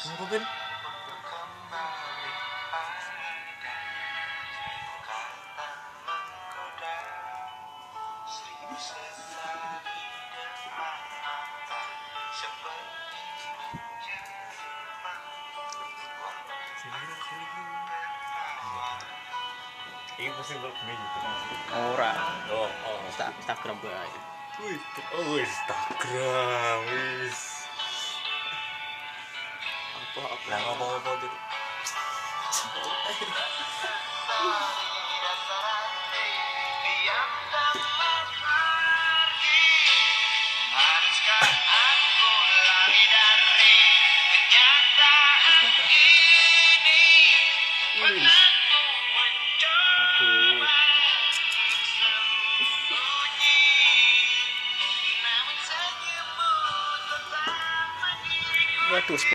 Kenapa Ben? Ini pasti berkembang gitu. Ora. Oh, Instagram bae. wih, oh Instagram, wis. Apa Lah ngomong-ngomong tuh. Wis. Aduh. Waduh.